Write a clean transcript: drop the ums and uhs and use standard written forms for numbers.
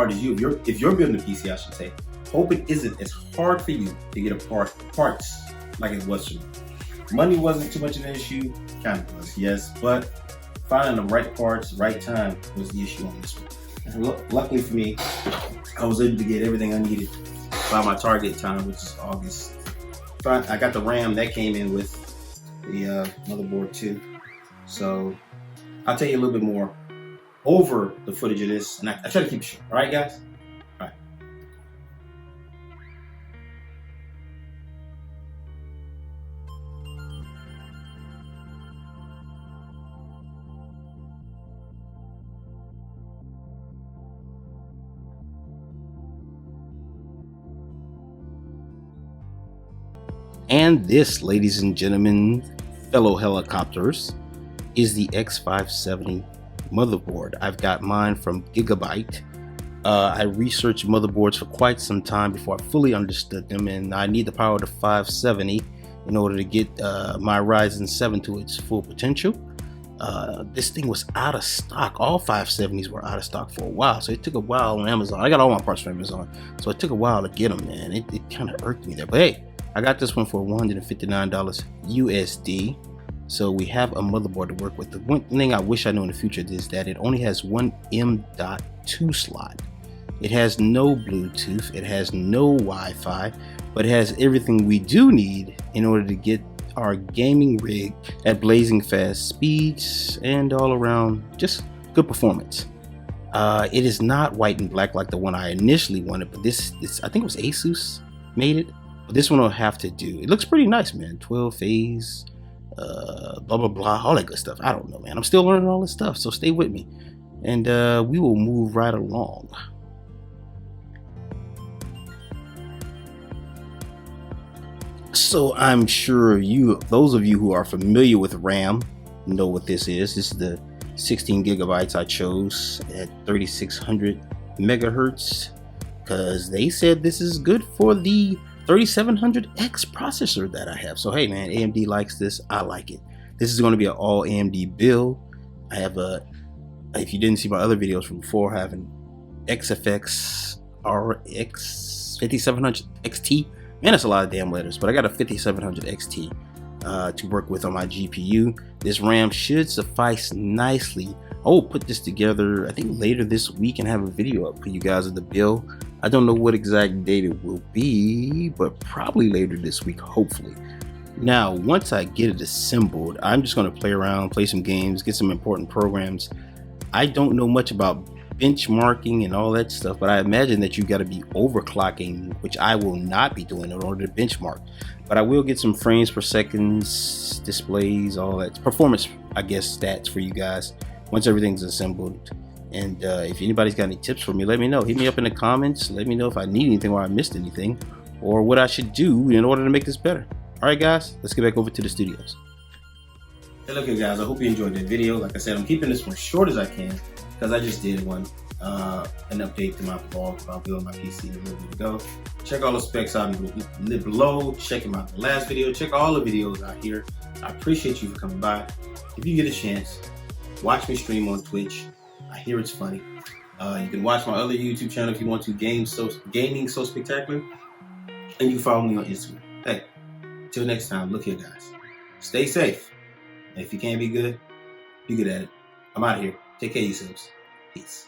hard as you. If you're building a PC, I should say, hope it isn't as hard for you to get parts like it was for me. Money wasn't too much of an issue, kind of was, yes, but finding the right parts, right time was the issue on this one. And luckily for me, I was able to get everything I needed by my target time, which is August. I got the RAM that came in with the motherboard too. So I'll tell you a little bit more over the footage of this, and I try to keep it short. All right, guys? All right. And this, ladies and gentlemen, fellow helicopters, is the X570 motherboard. I've got mine from Gigabyte. I researched motherboards for quite some time before I fully understood them, and I need the power of the 570 in order to get my Ryzen 7 to its full potential. This thing was out of stock. All 570s were out of stock for a while, so it took a while on Amazon. I got all my parts from Amazon, so it took a while to get them, man. It kind of irked me there, but hey, I got this one for $159 USD. So we have a motherboard to work with. The one thing I wish I knew in the future is that it only has one M.2 slot. It has no Bluetooth, it has no Wi-Fi, but it has everything we do need in order to get our gaming rig at blazing fast speeds and all around just good performance. It is not white and black like the one I initially wanted, but this I think it was Asus made it. But this one will have to do. It looks pretty nice, man. 12 phase, blah blah blah, all that good stuff. I don't know, man. I'm still learning all this stuff, so stay with me, and we will move right along. So I'm sure those of you who are familiar with RAM, know what this is. This is the 16 gigabytes I chose at 3600 megahertz because they said this is good for the 3700X processor that I have. So hey man, AMD likes this, I like it. This is going to be an all AMD build. I have if you didn't see my other videos from before, I have an XFX RX 5700 XT. Man, that's a lot of damn letters, but I got a 5700 XT to work with on my GPU. This RAM should suffice nicely. I will put this together, I think later this week, and have a video up for you guys of the build. I don't know what exact date it will be, but probably later this week, hopefully. Now, once I get it assembled, I'm just going to play around, play some games, get some important programs. I don't know much about benchmarking and all that stuff, but I imagine that you got to be overclocking, which I will not be doing in order to benchmark. But I will get some frames per second, displays, all that performance, I guess, stats for you guys once everything's assembled. And if anybody's got any tips for me, let me know. Hit me up in the comments. Let me know if I need anything or I missed anything or what I should do in order to make this better. All right, guys, let's get back over to the studios. Hey, look, guys, I hope you enjoyed the video. Like I said, I'm keeping this one short as I can because I just did an update to my blog about building my PC a little bit ago. Check all the specs out below. Check them out the last video. Check all the videos out here. I appreciate you for coming by. If you get a chance, watch me stream on Twitch. I hear it's funny. You can watch my other YouTube channel if you want to, Gaming So Spectacular, and you can follow me on Instagram. Hey, till next time, look here, guys. Stay safe. And if you can't be good, be good at it. I'm out of here. Take care of yourselves. Peace.